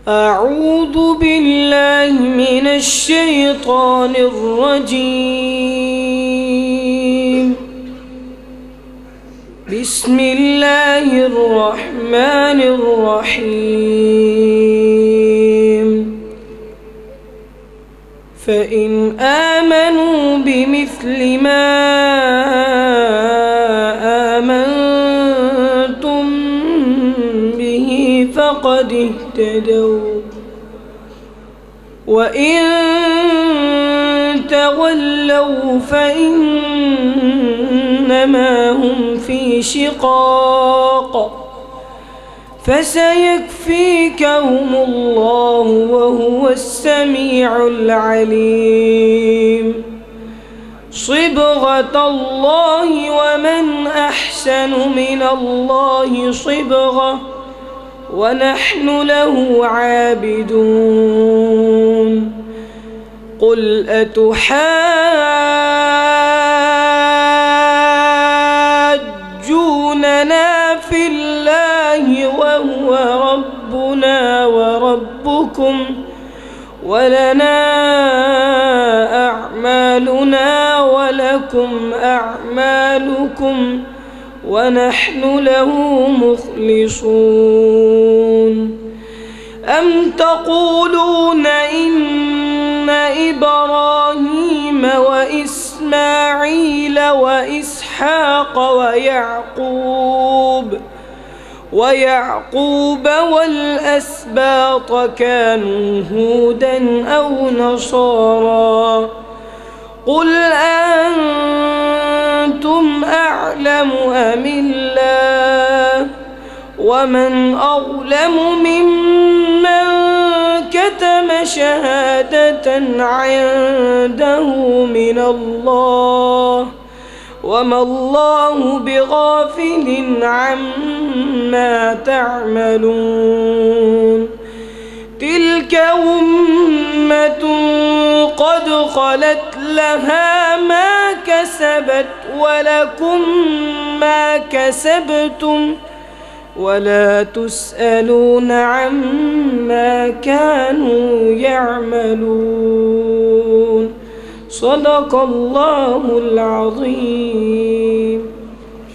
أعوذ بالله من الشيطان الرجيم. بسم الله الرحمن الرحيم. فإن آمنوا بمثل ما آمنتم به فقد اهتدوا، وإن تولوا فإنما هم في شقاق، فسيكفيكهم الله وهو السميع العليم. صبغة الله ومن أحسن من الله صبغة، ونحن له عابدون. قل أتحاجوننا في الله وهو ربنا وربكم، ولنا أعمالنا ولكم أعمالكم، ونحن له مخلصون. أم تقولون إن إبراهيم وإسماعيل وإسحاق ويعقوب والأسباط كانوا هودا أو نصارى؟ قل أنتم أعلم أم الله؟ ومن أظلم ممن كتم شهادة عنده من الله، وما الله بغافل عما تعملون. تلك أمة قد خلت لها ما كسبت ولكم ما كسبتم، ولا تسألون عما كانوا يعملون. صدق الله العظيم.